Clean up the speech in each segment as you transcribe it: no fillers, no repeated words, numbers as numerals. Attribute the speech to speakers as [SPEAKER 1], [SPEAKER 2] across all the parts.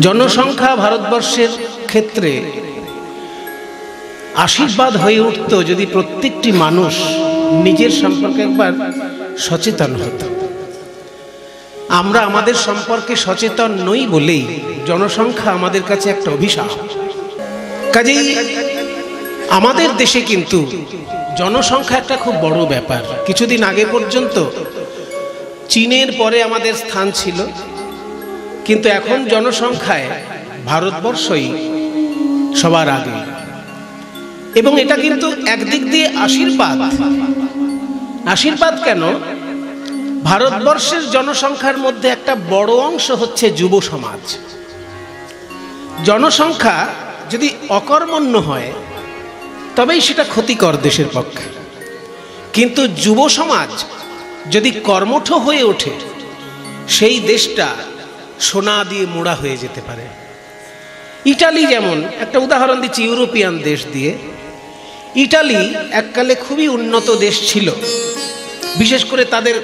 [SPEAKER 1] জনসংখ্যা ভারতবর্ষের ক্ষেত্রে আশীর্বাদ হয়ে উঠত যদি প্রত্যেকটি মানুষ নিজের সম্পর্কে একবার সচেতন হতো। আমরা আমাদের সম্পর্কে সচেতন নই বলেই জনসংখ্যা আমাদের কাছে একটা অভিশাপ। কাজেই আমাদের দেশে কিন্তু জনসংখ্যা একটা খুব বড় ব্যাপার। কিছুদিন আগে পর্যন্ত চীনের পরে আমাদের স্থান ছিল, কিন্তু এখন জনসংখ্যায় ভারতবর্ষই সবার আগে। এবং এটা কিন্তু একদিক দিয়ে আশীর্বাদ। আশীর্বাদ কেন? ভারতবর্ষের জনসংখ্যার মধ্যে একটা বড় অংশ হচ্ছে যুব সমাজ। জনসংখ্যা যদি অকর্মণ্য হয় তবেই সেটা ক্ষতিকর দেশের পক্ষে, কিন্তু যুব সমাজ যদি কর্মঠ হয়ে ওঠে সেই দেশটা সোনা দিয়ে মোড়া হয়ে যেতে পারে। ইটালি যেমন, একটা উদাহরণ দিচ্ছি ইউরোপিয়ান দেশ দিয়ে। ইটালি এককালে খুবই উন্নত দেশ ছিল, বিশেষ করে তাদের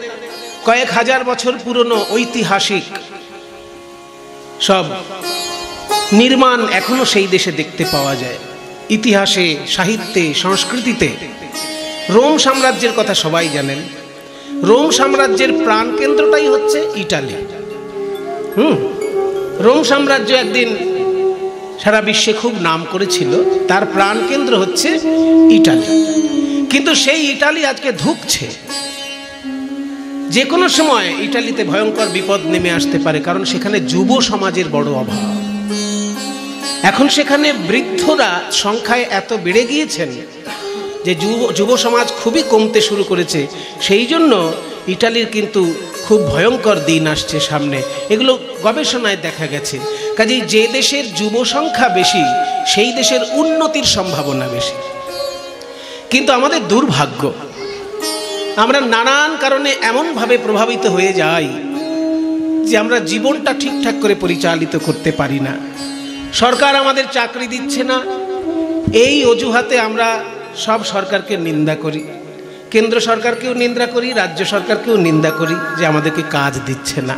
[SPEAKER 1] কয়েক হাজার বছর পুরনো ঐতিহাসিক সব নির্মাণ এখনো সেই দেশে দেখতে পাওয়া যায়। ইতিহাসে, সাহিত্যে, সংস্কৃতিতে রোম সাম্রাজ্যের কথা সবাই জানেন। রোম সাম্রাজ্যের প্রাণকেন্দ্রটাই হচ্ছে ইটালি। রোম সাম্রাজ্য একদিন সারা বিশ্বে খুব নাম করেছিল, তার প্রাণকেন্দ্র হচ্ছে ইটালি। কিন্তু সেই ইটালি আজকে ধুঁকছে। যে কোনো সময় ইটালিতে ভয়ঙ্কর বিপদ নেমে আসতে পারে, কারণ সেখানে যুব সমাজের বড় অভাব। এখন সেখানে বৃদ্ধরা সংখ্যায় এত বেড়ে গিয়েছেন যে যুব সমাজ খুবই কমতে শুরু করেছে। সেই জন্য ইটালির কিন্তু খুব ভয়ঙ্কর দিন আসছে সামনে, এগুলো গবেষণায় দেখা গেছে। কাজেই যে দেশের যুব সংখ্যা বেশি সেই দেশের উন্নতির সম্ভাবনা বেশি। কিন্তু আমাদের দুর্ভাগ্য, আমরা নানান কারণে এমনভাবে প্রভাবিত হয়ে যাই যে আমরা জীবনটা ঠিকঠাক করে পরিচালিত করতে পারি না। সরকার আমাদের চাকরি দিচ্ছে না, এই অজুহাতে আমরা সব সরকারকে নিন্দা করি, কেন্দ্র সরকারকেও নিন্দা করি, রাজ্য সরকারকেও নিন্দা করি যে আমাদেরকে কাজ দিচ্ছে না।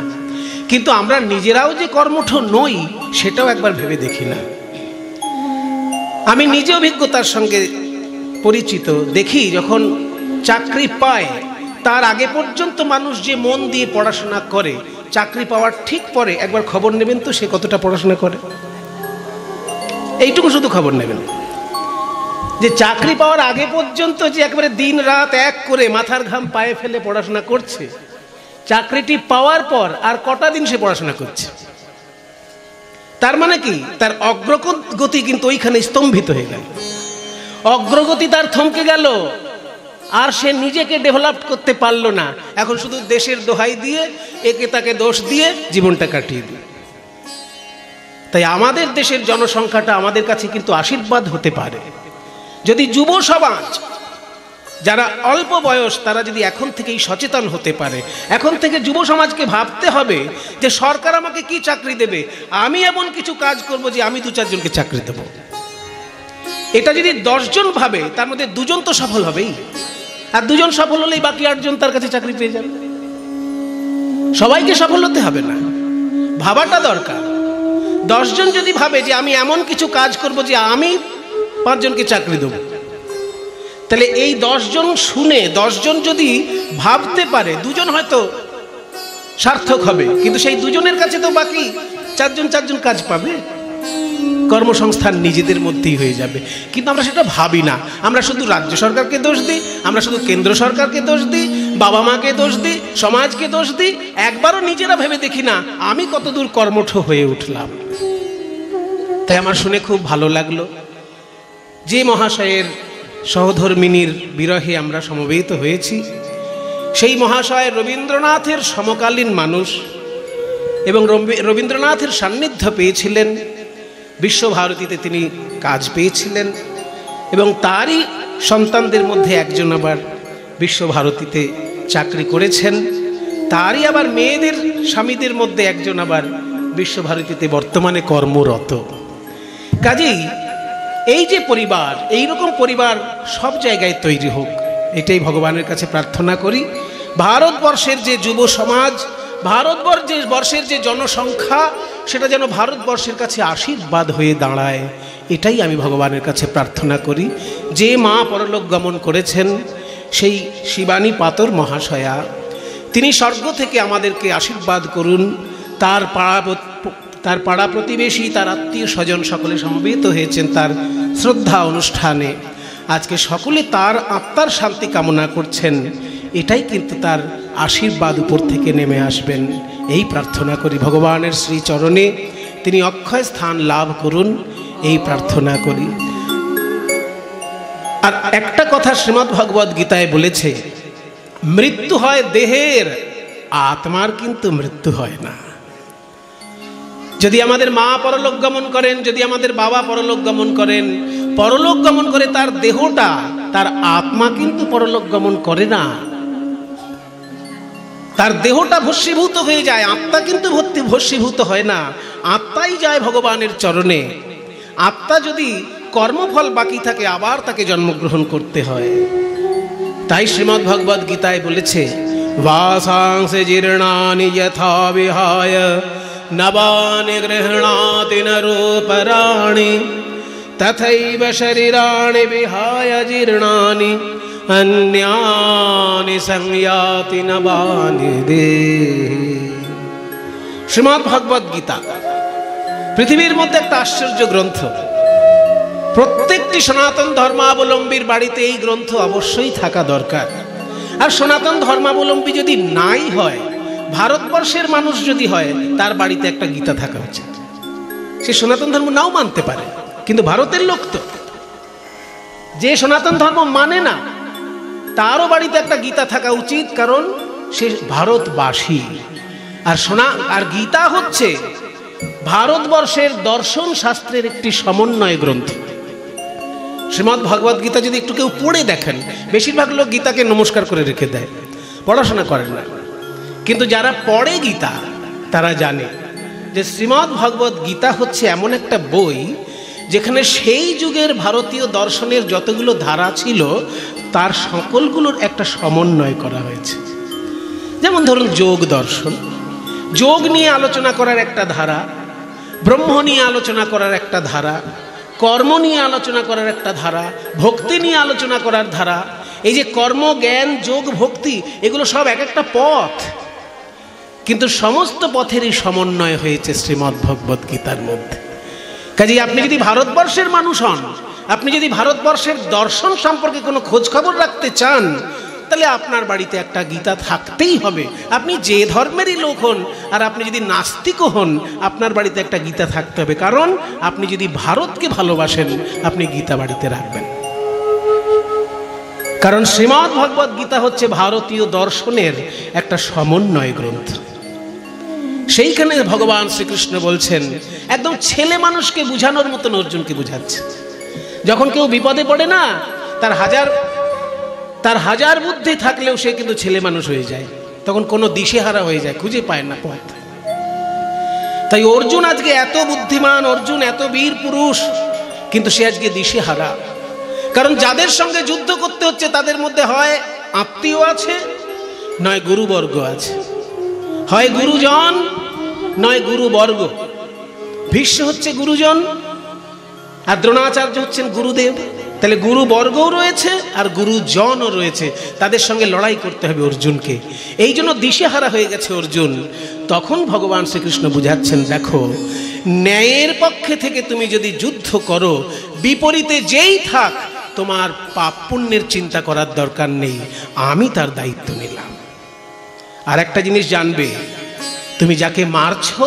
[SPEAKER 1] কিন্তু আমরা নিজেরাও যে কর্মঠ নই সেটাও একবার ভেবে দেখি না। আমি নিজে অভিজ্ঞতার সঙ্গে পরিচিত, দেখি যখন চাকরি পায় তার আগে পর্যন্ত মানুষ যে মন দিয়ে পড়াশোনা করে, চাকরি পাওয়ার ঠিক পরে একবার খবর নেবেন তো সে কতটা পড়াশোনা করে। এইটুকু শুধু খবর নেবেন যে চাকরি পাওয়ার আগে পর্যন্ত যে একবারে দিন রাত এক করে মাথার ঘাম পায়ে ফেলে পড়াশোনা করছে, চাকরিটি পাওয়ার পর আর কটা দিন সে পড়াশোনা করছে। তার মানে কি? তার অগ্রগতি কিন্তু ওইখানে স্তম্ভিত হয়ে গেল, অগ্রগতি তার থমকে গেল, আর সে নিজেকে ডেভেলপ করতে পারলো না। এখন শুধু দেশের দোহাই দিয়ে একে তাকে দোষ দিয়ে জীবনটা কাটিয়ে দিল। তাই আমাদের দেশের জনসংখ্যাটা আমাদের কাছে কিন্তু আশীর্বাদ হতে পারে যদি যুব সমাজ, যারা অল্প বয়স, তারা যদি এখন থেকেই সচেতন হতে পারে। এখন থেকে যুব সমাজকে ভাবতে হবে যে সরকার আমাকে কি চাকরি দেবে, আমি এমন কিছু কাজ করব যে আমি 2-4 জনকে চাকরি দেব। এটা যদি 10 জন ভাবে তার মধ্যে 2 জন তো সফল হবেই, আর 2 জন সফল হলেই বাকি 8 জন তার কাছে চাকরি পেয়ে যাবে। সবাইকে সফল হতে হবে না, ভাবাটা দরকার। 10 জন যদি ভাবে যে আমি এমন কিছু কাজ করব যে আমি 5 জনকে চাকরি দেব, তাহলে এই 10 জন শুনে 10 জন যদি ভাবতে পারে, 2 জন হয়তো সার্থক হবে, কিন্তু সেই 2 জনের কাছে তো বাকি 4 জন কাজ পাবে। কর্মসংস্থান নিজেদের মধ্যেই হয়ে যাবে। কিন্তু আমরা সেটা ভাবি না, আমরা শুধু রাজ্য সরকারকে দোষ দিই, আমরা শুধু কেন্দ্র সরকারকে দোষ দিই, বাবা মাকে দোষ দিই, সমাজকে দোষ দিই। একবারও নিজেরা ভেবে দেখি না আমি কতদূর কর্মঠ হয়ে উঠলাম। তাই আমার শুনে খুব ভালো লাগলো যে মহাশয়ের সহধর্মিনীর বিরহে আমরা সমবেত হয়েছি। সেই মহাশয় রবীন্দ্রনাথের সমকালীন মানুষ এবং রবীন্দ্রনাথের সান্নিধ্য পেয়েছিলেন। বিশ্বভারতীতে তিনি কাজ পেয়েছিলেন এবং তারই সন্তানদের মধ্যে একজন আবার বিশ্বভারতীতে চাকরি করেছেন। তারই আবার মেয়েদের স্বামীদের মধ্যে একজন আবার বিশ্বভারতীতে বর্তমানে কর্মরত। কাজেই এই যে পরিবার, এইরকম পরিবার সব জায়গায় তৈরি হোক, এটাই ভগবানের কাছে প্রার্থনা করি। ভারতবর্ষের যে যুব সমাজ ভারতবর্ষের যে জনসংখ্যা সেটা যেন ভারতবর্ষের কাছে আশীর্বাদ হয়ে দাঁড়ায়, এটাই আমি ভগবানের কাছে প্রার্থনা করি। যে মা পরলোক গমন করেছেন সেই শিবানী পাতর মহাশয়া, তিনি স্বর্গ থেকে আমাদেরকে আশীর্বাদ করুন। তার পাড়া প্রতিবেশী, তার আত্মীয় স্বজন সকলে সমবেত হয়েছেন তার শ্রদ্ধা অনুষ্ঠানে। আজকে সকলে তার আত্মার শান্তি কামনা করছেন, এটাই কিন্তু তার আশীর্বাদ উপর থেকে নেমে আসবেন, এই প্রার্থনা করি। ভগবানের শ্রীচরণে তিনি অক্ষয় স্থান লাভ করুন, এই প্রার্থনা করি। আর একটা কথা শ্রীমদ্ ভগবদ গীতায় বলেছে, মৃত্যু হয় দেহের, আত্মার কিন্তু মৃত্যু হয় না। যদি আমাদের মা পরলোক গমন করেন, যদি আমাদের বাবা পরলোক গমন করেন, পরলোক গমন করে তার দেহটা, তার আত্মা কিন্তু পরলোক গমন করে না। তার দেহটা ভস্মীভূত হয়ে যায়, আত্মা কিন্তু ভস্মীভূত হয় না। আত্মাই যায় ভগবানের চরণে। আত্মা যদি কর্মফল বাকি থাকে, আবার তাকে জন্মগ্রহণ করতে হয়। তাই শ্রীমদ্ ভগবদ গীতায় বলেছে, বাসাংসে জীর্ণানি যথা বিহায় নবানি গৃহণাতি নরোপরাণি তথৈব শরীরাণি বিহায় জীর্ণানি অন্যানি সংয়াতি নবানি দেহি। শ্রীমদ্ ভগবদ গীতা পৃথিবীর মধ্যে একটা আশ্চর্য গ্রন্থ। প্রত্যেকটি সনাতন ধর্মাবলম্বীর বাড়িতে এই গ্রন্থ অবশ্যই থাকা দরকার। আর সনাতন ধর্মাবলম্বী যদি নাই হয়, ভারতবর্ষের মানুষ যদি হয়, তার বাড়িতে একটা গীতা থাকা উচিত। সে সনাতন ধর্ম নাও মানতে পারে, কিন্তু ভারতের লোক তো, যে সনাতন ধর্ম মানে না, তারও বাড়িতে একটা গীতা থাকা উচিত, কারণ সে ভারতবাসী। আর গীতা হচ্ছে ভারতবর্ষের দর্শন শাস্ত্রের একটি সমন্বয় গ্রন্থ। শ্রীমদ্ ভগবদ গীতা যদি একটু কেউ পড়ে দেখেন, বেশিরভাগ লোক গীতাকে নমস্কার করে রেখে দেয়, পড়াশোনা করেন না। কিন্তু যারা পড়ে গীতা, তারা জানে যে শ্রীমদ্ ভগবদ গীতা হচ্ছে এমন একটা বই যেখানে সেই যুগের ভারতীয় দর্শনের যতগুলো ধারা ছিল, তার সকলগুলোর একটা সমন্বয় করা হয়েছে। যেমন ধরুন যোগ দর্শন, যোগ নিয়ে আলোচনা করার একটা ধারা, ব্রহ্ম নিয়ে আলোচনা করার একটা ধারা, কর্ম নিয়ে আলোচনা করার একটা ধারা, ভক্তি নিয়ে আলোচনা করার ধারা। এই যে কর্ম, জ্ঞান, যোগ, ভক্তি, এগুলো সব এক একটা পথ, কিন্তু সমস্ত পথেরই সমন্বয় হয়েছে শ্রীমদ্ ভগবদ গীতার মধ্যে। কাজেই আপনি যদি ভারতবর্ষের মানুষ হন, আপনি যদি ভারতবর্ষের দর্শন সম্পর্কে কোনো খোঁজ খবর রাখতে চান, তাহলে আপনার বাড়িতে একটা গীতা থাকতেই হবে। আপনি যে ধর্মেরই লোক হন, আর আপনি যদি নাস্তিকও হন, আপনার বাড়িতে একটা গীতা থাকতে হবে। কারণ আপনি যদি ভারতকে ভালোবাসেন, আপনি গীতা বাড়িতে রাখবেন। কারণ শ্রীমদ্ ভগবদ গীতা হচ্ছে ভারতীয় দর্শনের একটা সমন্বয় গ্রন্থ। সেইখানে ভগবান শ্রীকৃষ্ণ বলছেন, একদম ছেলে মানুষকে বুঝানোর মতন অর্জুনকে বুঝাচ্ছে। যখন কেউ বিপদে পড়ে না, তার হাজার বুদ্ধি থাকলেও সে কিন্তু ছেলে মানুষ হয়ে যায়, তখন কোনো দিশেহারা হয়ে যায়, খুঁজে পায় না পথ। তাই অর্জুন আজকে এত বুদ্ধিমান, অর্জুন এত বীর পুরুষ, কিন্তু সে আজকে দিশেহারা। কারণ যাদের সঙ্গে যুদ্ধ করতে হচ্ছে, তাদের মধ্যে হয় আত্মীয় আছে, নয় গুরুবর্গ আছে, হয় গুরুজন নয় গুরুবর্গ। ভীষ্ম হচ্ছে গুরুজন, আর দ্রোণাচার্য হচ্ছেন গুরুদেব। তাহলে গুরুবর্গও রয়েছে আর গুরুজনও রয়েছে, তাদের সঙ্গে লড়াই করতে হবে অর্জুনকে। এই জন্য দিশেহারা হয়ে গেছে অর্জুন। তখন ভগবান শ্রীকৃষ্ণ বুঝাচ্ছেন, দেখো, ন্যায়ের পক্ষে থেকে তুমি যদি যুদ্ধ করো, বিপরীতে যেই থাক, তোমার পাপ পুণ্যের চিন্তা করার দরকার নেই, আমি তার দায়িত্ব নিলাম। আর একটা জিনিস জানবে, তুমি যাকে মারছো,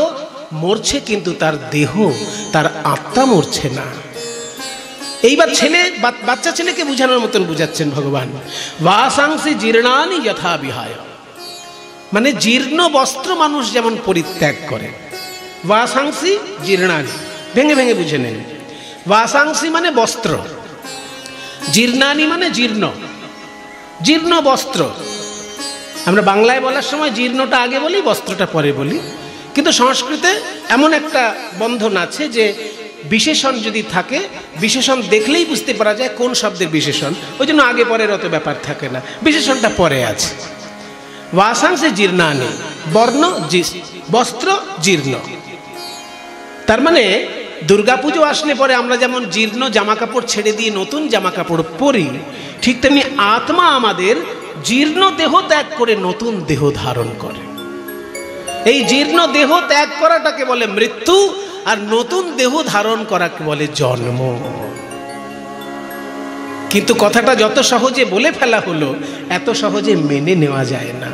[SPEAKER 1] মরছে কিন্তু তার দেহ, তার আত্মা মরছে না। এইবার বাচ্চা ছেলেকে বুঝানোর মতন বুঝাচ্ছেন ভগবান। বাসাংসি জীর্ণানি যথা বিহায়, মানে জীর্ণ বস্ত্র মানুষ যেমন পরিত্যাগ করে। বাসাংসি জীর্ণানি, ভেঙে ভেঙে বুঝে নেন। বাসাংসি মানে বস্ত্র, জীর্ণানি মানে জীর্ণ, জীর্ণ বস্ত্র। আমরা বাংলায় বলার সময় জীর্ণটা আগে বলি, বস্ত্রটা পরে বলি, কিন্তু সংস্কৃতে এমন একটা বন্ধন আছে যে বিশেষণ যদি থাকে, বিশেষণ দেখলেই বুঝতে পারা যায় কোন শব্দের বিশেষণ, ওই জন্য আগে পরের অত ব্যাপার থাকে না, বিশেষণটা পরে আছে। বাসাংসে জীর্ণানি, বর্ণ বস্ত্র জীর্ণ। তার মানে দুর্গাপুজো আসলে পরে আমরা যেমন জীর্ণ জামা কাপড় ছেড়ে দিয়ে নতুন জামা কাপড় পরি, ঠিক তেমনি আত্মা আমাদের জীর্ণ দেহ ত্যাগ করে নতুন দেহ ধারণ করে। এই জীর্ণ দেহ ত্যাগ করাটাকে বলে মৃত্যু, আর নতুন দেহ ধারণ করাকে বলে জন্ম। কিন্তু কথাটা যত সহজে বলে ফেলা হলো, এত সহজে মেনে নেওয়া যায় না।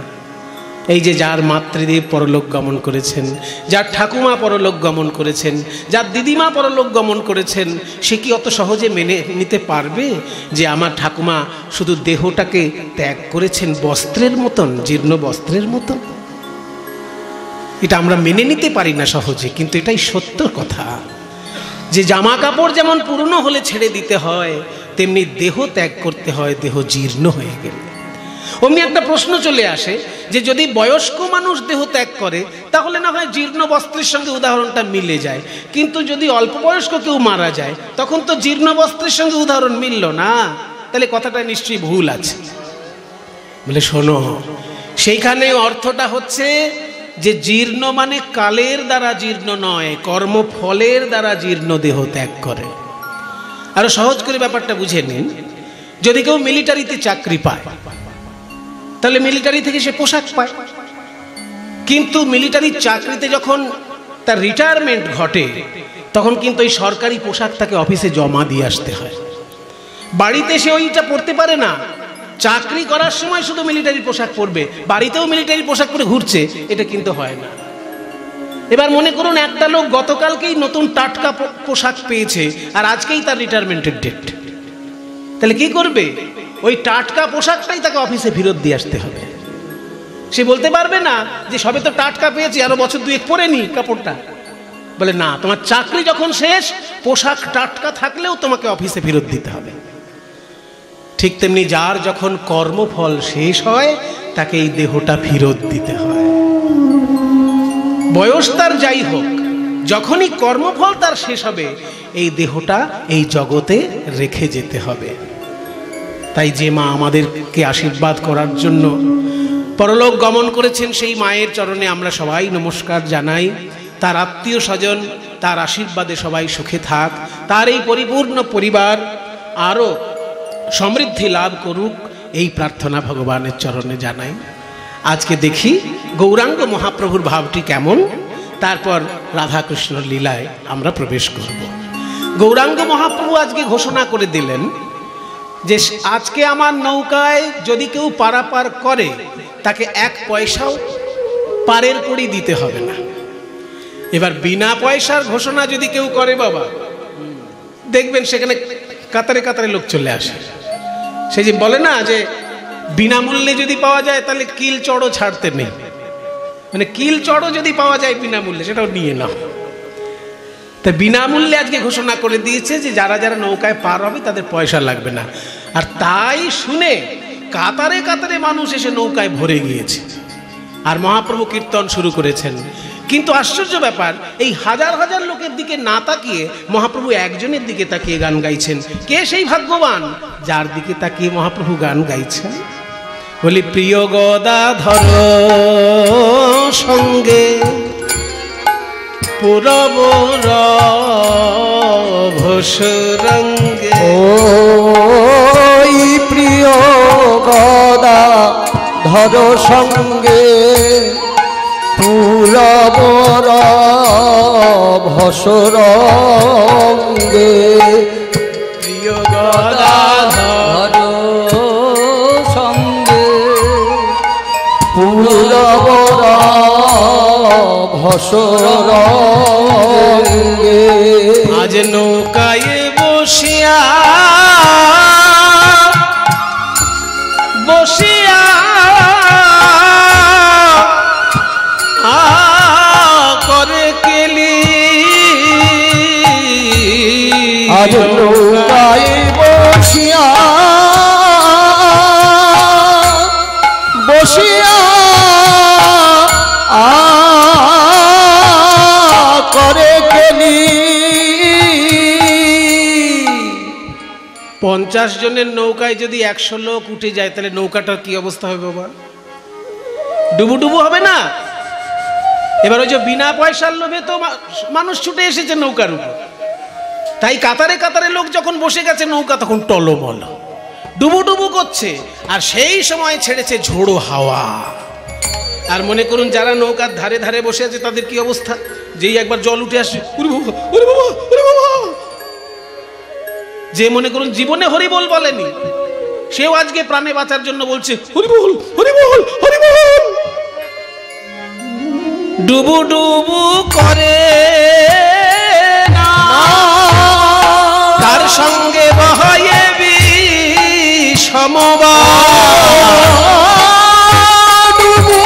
[SPEAKER 1] এই যে যার মাতৃদেব পরলোক গমন করেছেন, যার ঠাকুমা পরলোক গমন করেছেন, যার দিদিমা পরলোক গমন করেছেন, সে কি অত সহজে মেনে নিতে পারবে যে আমার ঠাকুমা শুধু দেহটাকে ত্যাগ করেছেন বস্ত্রের মতন, জীর্ণ বস্ত্রের মতন? এটা আমরা মেনে নিতে পারি না সহজে, কিন্তু এটাই সত্য কথা যে জামা কাপড় যেমন পুরনো হলে ছেড়ে দিতে হয়, তেমনি দেহ ত্যাগ করতে হয় দেহ জীর্ণ হয়ে গেলে। অমনি একটা প্রশ্ন চলে আসে যে যদি বয়স্ক মানুষ দেহ ত্যাগ করে তাহলে না হয় জীর্ণ বস্ত্রের সঙ্গে উদাহরণটা মিলে যায়, কিন্তু যদি অল্প বয়স্ক কেউ মারা যায় তখন তো জীর্ণ বস্ত্রের সঙ্গে উদাহরণ মিলল না, তাহলে কথাটা নিশ্চয়ই ভুল আছে। বলে শোনো, সেইখানে অর্থটা হচ্ছে যে জীর্ণ মানে কালের দ্বারা জীর্ণ নয়, কর্মফলের দ্বারা জীর্ণ দেহ ত্যাগ করে। আরো সহজ করে ব্যাপারটা বুঝে নিন। যদি কেউ মিলিটারিতে চাকরি পায় তাহলে মিলিটারি থেকে সে পোশাক পায়, কিন্তু মিলিটারির চাকরিতে যখন তার রিটায়ারমেন্ট ঘটে তখন কিন্তু ওই সরকারি পোশাক তাকে অফিসে জমা দিয়ে আসতে হয়। বাড়িতে সে ওইটা পরতে পারে না। চাকরি করার সময় শুধু মিলিটারি পোশাক পরবে, বাড়িতেও মিলিটারি পোশাক পরে ঘুরছে, এটা কিন্তু হয় না। এবার মনে করুন একটা লোক গতকালকেই নতুন টাটকা পোশাক পেয়েছে আর আজকেই তার রিটায়ারমেন্টের ডেট, তাহলে কি করবে? ওই টাটকা পোশাকটাই তাকে অফিসে ফেরত দিয়ে আসতে হবে। সে বলতে পারবে না যে সবে তো টাটকা পেয়েছি, আরো বছর দুয়েক পরে নি কাপড়টা। বলে না, তোমার চাকরি যখন শেষ পোশাক টাটকা থাকলেও তোমাকে অফিসে ফেরত দিতে হবে। ঠিক তেমনি যার যখন কর্মফল শেষ হয় তাকে এই দেহটা ফেরত দিতে হয়। বয়স তার যাই হোক, যখনই কর্মফল তার শেষ হবে এই দেহটা এই জগতে রেখে যেতে হবে। তাই যে মা আমাদেরকে আশীর্বাদ করার জন্য পরলোক গমন করেছেন সেই মায়ের চরণে আমরা সবাই নমস্কার জানাই। তার আত্মীয় স্বজন তার আশীর্বাদে সবাই সুখে থাক, তার এই পরিপূর্ণ পরিবার আরও সমৃদ্ধি লাভ করুক, এই প্রার্থনা ভগবানের চরণে জানাই। আজকে দেখি গৌরাঙ্গ মহাপ্রভুর ভাবটি কেমন, তারপর রাধাকৃষ্ণ লীলায় আমরা প্রবেশ করব। গৌরাঙ্গ মহাপ্রভু আজকে ঘোষণা করে দিলেন যে আজকে আমার নৌকায় যদি কেউ পারাপার করে তাকে এক পয়সাও পারের কড়ি দিতে হবে না। এবার বিনা পয়সার ঘোষণা যদি কেউ করে বাবা, দেখবেন সেখানে কাতারে কাতারে লোক চলে আসে। সে যে বলে না যে বিনামূল্যে যদি পাওয়া যায় তাহলে কিল চড়ও ছাড়তে নেই, মানে কিল চড়ও যদি পাওয়া যায় বিনামূল্যে সেটাও নিয়ে নাও। তা বিনামূল্যে আজকে ঘোষণা করে দিয়েছে যে যারা যারা নৌকায় পার হবে তাদের পয়সা লাগবে না। আর তাই শুনে কাতারে কাতারে মানুষ এসে নৌকায় ভরে গিয়েছে আর মহাপ্রভু কীর্তন শুরু করেছেন। কিন্তু আশ্চর্য ব্যাপার, এই হাজার হাজার লোকের দিকে না তাকিয়ে মহাপ্রভু একজনের দিকে তাকিয়ে গান গাইছেন। কে সেই ভাগ্যবান যার দিকে তাকিয়ে মহাপ্রভু গান গাইছেন? বলি প্রিয় গদাধর সঙ্গে পুরব রঙ্গে,
[SPEAKER 2] ওই প্রিয় গদাধর সঙ্গে পুরব রঙ্গে,
[SPEAKER 1] প্রিয় গদাধর
[SPEAKER 2] সঙ্গে পুরব রঙ্গে।
[SPEAKER 1] আজ নৌকায় বসিয়া বসিয়া করে কেলি,
[SPEAKER 2] আজ নৌকায় বসিয়া বসিয়া করে কেলি।
[SPEAKER 1] 50 জনের নৌকায় যদি 100 লোক উঠে যায় তাহলে নৌকাটার কি অবস্থা হবে বাবা? ডুবু ডুবু হবে না? এবার ওই যে বিনা পয়সার লোভে তো মানুষ ছুটে এসেছে নৌকার উপর, তাই কাতারে কাতারে লোক যখন বসে গেছে নৌকা তখন টলমল ডুবু ডুবু করছে, আর সেই সময় ছেড়েছে ঝোড়ো হাওয়া। আর মনে করুন যারা নৌকার ধারে ধারে বসে আছে তাদের কি অবস্থা, যেই একবার জল উঠে আসে ওরে বাবা, ওরে বাবা, ওরে বাবা। যে মনে করুন জীবনে হরিবোল বলেনি, সেও আজকে প্রাণে বাঁচার জন্য বলছে হরিবোল হরিবোল হরিবোল। ডুবু ডুবু করে না, কার সঙ্গে বহায়ে বিষমবা।
[SPEAKER 2] ডুবু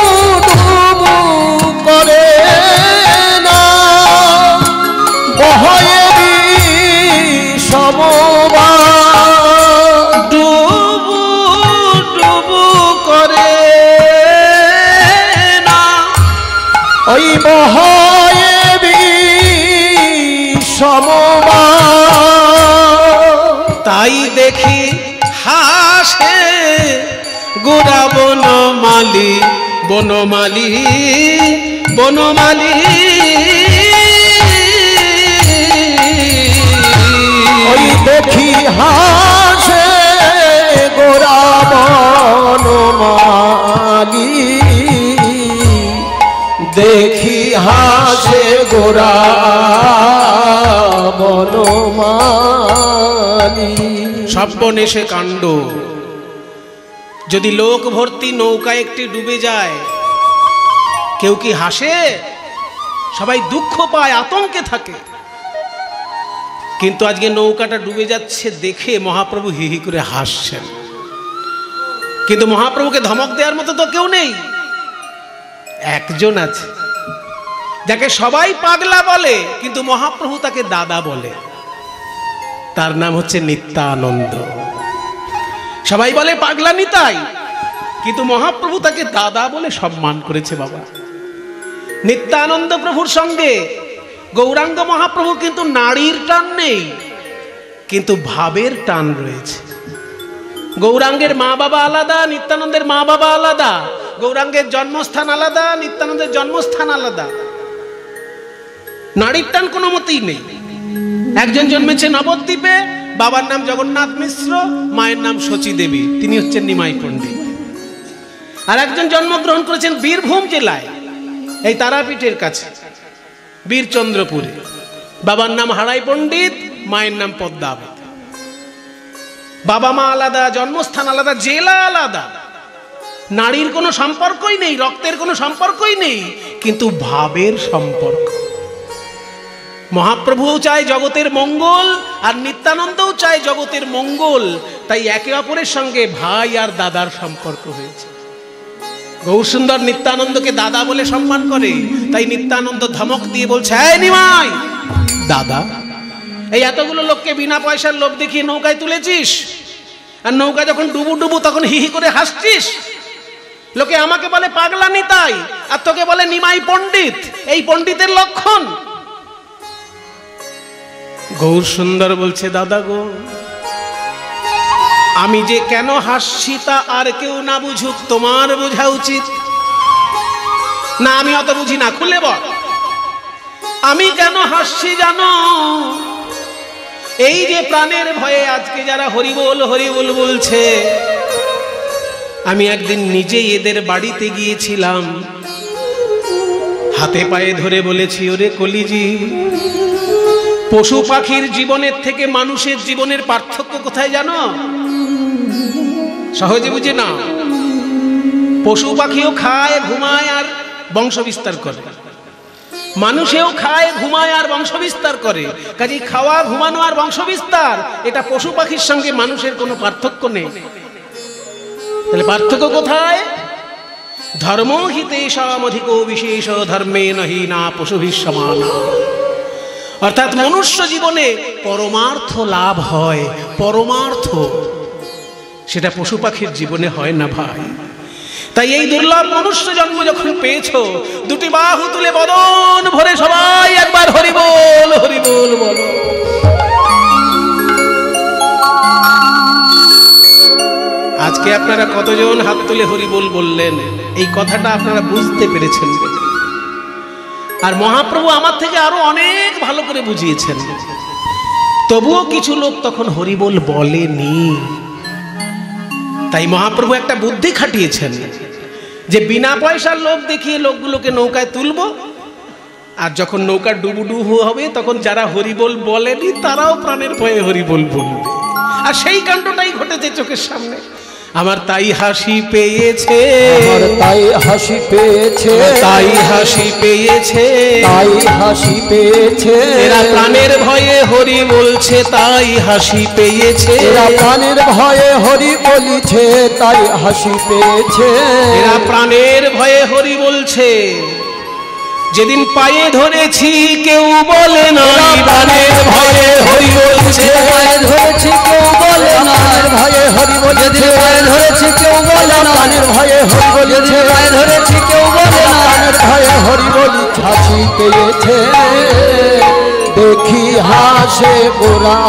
[SPEAKER 2] ডুবু করে না, বহয়ে বিষমবা।
[SPEAKER 1] ডুবু ডুবু করে না,
[SPEAKER 2] ওই বহয়ে বিষমবা।
[SPEAKER 1] তাই দেখি হাসে গোরা বনমালী, বনমালী বনমালী।
[SPEAKER 2] ওই দেখি হাসে গোরা বনমালী, দেখি হাসে গোরা বনমালী।
[SPEAKER 1] সর্বনেশে কাণ্ড। যদি লোক ভর্তি নৌকা একটি ডুবে যায়, কেউ কি হাসে? সবাই দুঃখ পায়, আতঙ্কে থাকে। কিন্তু আজকে নৌকাটা ডুবে যাচ্ছে দেখে মহাপ্রভু হি হি করে হাসছেন। কিন্তু মহাপ্রভুকে ধমক দেওয়ার মতো তো কেউ নেই। একজন আছে যাকে সবাই পাগলা বলে, কিন্তু মহাপ্রভু তাকে দাদা বলে। তার নাম হচ্ছে নিত্যানন্দ। সবাই বলে পাগলা নিতাই, কিন্তু মহাপ্রভু তাকে দাদা বলে সম্মান করেছে। বাবা, নিত্যানন্দ প্রভুর সঙ্গে গৌরাঙ্গ মহাপ্রভু কিন্তু নারীর টান নেই, কিন্তু ভাবের টান রয়েছে। গৌরাঙ্গের মা বাবা আলাদা, নিত্যানন্দের মা বাবা আলাদা। গৌরাঙ্গের জন্মস্থান আলাদা, নিত্যানন্দের জন্মস্থান আলাদা। নারীর টান কোনো মতেই নেই। একজন জন্মেছে নবদ্বীপে, বাবার নাম জগন্নাথ মিশ্র, মায়ের নাম শচী দেবী, তিনি হচ্ছেন নিমাই পণ্ডিত। আর একজন জন্মগ্রহণ করেছেন বীরভূম জেলায়, এই তারাপীঠের কাছে বীরচন্দ্রপুরে, বাবার নাম হারাই পণ্ডিত, মায়ের নাম পদ্মাবতী। বাবা মা আলাদা, জন্মস্থান আলাদা, জেলা আলাদা। নারীর কোনো সম্পর্কই নেই, রক্তের কোনো সম্পর্কই নেই, কিন্তু ভাবের সম্পর্ক। মহাপ্রভুও চায় জগতের মঙ্গল, আর নিত্যানন্দও চায় জগতের মঙ্গল। তাই একে অপরের সঙ্গে ভাই আর দাদার সম্পর্ক হয়েছে। গৌরসুন্দর নিত্যানন্দকে দাদা বলে সম্মান করে, তাই নিত্যানন্দ ধমক দিয়ে বলছে, এই নিমাই দাদা, এই এতগুলো লোককে বিনা পয়সার লোভ দেখিয়ে নৌকায় তুলেছিস, আর নৌকা যখন ডুবু ডুবু তখন হি হি করে হাসছিস। লোকে আমাকে বলে পাগলা নিতাই, আর তোকে বলে নিমাই পণ্ডিত। এই পণ্ডিতের লক্ষণ। গৌরসুন্দর বলছে, দাদা গো, আমি যে কেন হাসছি তা আর কেউ না বুঝুক, তোমার বোঝা উচিত। না, আমি অত বুঝি না, খুলে বল। আমি কেন হাসছি জানো? এই যে প্রাণের ভয়ে আজকে যারা হরিবোল হরিবোল বলছে, আমি একদিন নিজেই এদের বাড়িতে গিয়েছিলাম, হাতে পায়ে ধরে বলেছি, ওরে কলিজি, পশু পাখির জীবনের থেকে মানুষের জীবনের পার্থক্য কোথায় জানো? সহজে বুঝে না। পশু পাখিও খায়, ঘুমায় আর বংশ বিস্তার করে। মানুষেও খায়, ঘুমায় আর বংশ বিস্তার করে। কাজেই খাওয়া, ঘুমানো আর বংশ বিস্তার, এটা পশু পাখির সঙ্গে মানুষের কোনো পার্থক্য নেই। তাহলে পার্থক্য কোথায়? ধর্ম হিতেষামধিকো বিশেষ ধর্মে নহি না পশুভিঃ সমানা। অর্থাৎ মনুষ্য জীবনে পরমার্থ লাভ হয়, পরমার্থ, সেটা পশু পাখির জীবনে হয় না ভাই। তাই এই দুর্লভ মনুষ্য জন্ম যখন পেয়েছো, দুটি বাহু তুলে বদন ভরে সবাই একবার হরিবোল হরিবোল বলো। আজকে আপনারা কতজন হাত তুলে হরিবোল বললেন? এই কথাটা আপনারা বুঝতে পেরেছেন। আর মহাপ্রভু আমার থেকে আরো অনেক ভালো করে বুঝিয়েছেন, তবুও কিছু লোক তখন হরিবোল বলেনি। তাই মহাপ্রভু একটা বুদ্ধি খাটিয়েছেন যে বিনা পয়সার লোক দেখিয়ে লোকগুলোকে নৌকায় তুলবো, আর যখন নৌকা ডুবুডুবু হবে তখন যারা হরিবোল বলেনি তারাও প্রাণের ভয়ে হরিবোল বলবে। আর সেই কাণ্ডটাই ঘটেছে চোখের সামনে। আমার তাই হাসি পেয়েছে,
[SPEAKER 2] আমার তাই হাসি পেয়েছে,
[SPEAKER 1] তাই হাসি পেয়েছে,
[SPEAKER 2] তাই হাসি পেয়েছে।
[SPEAKER 1] এরা প্রাণের ভয়ে হরি বলছে তাই হাসি পেয়েছে,
[SPEAKER 2] এরা প্রাণের ভয়ে হরি বলিছে তাই হাসি পেয়েছে।
[SPEAKER 1] এরা প্রাণের ভয়ে হরি বলছে। যেদিন পায়ে ধরেছি কেউ বলে না, প্রাণের ভয়ে হরি বলছে,
[SPEAKER 2] পায়ে ধরেছি কেউ বলে না, ভয়ে হরি বলেছে, পায়ে ধরেছি কেউ বলে না, প্রাণের ভয়ে হরি বলেছে, পায়ে ধরেছি কেউ বলে না, প্রাণের ভয়ে হরি বলি হাসি পেয়েছে। দেখি হাসে গোরা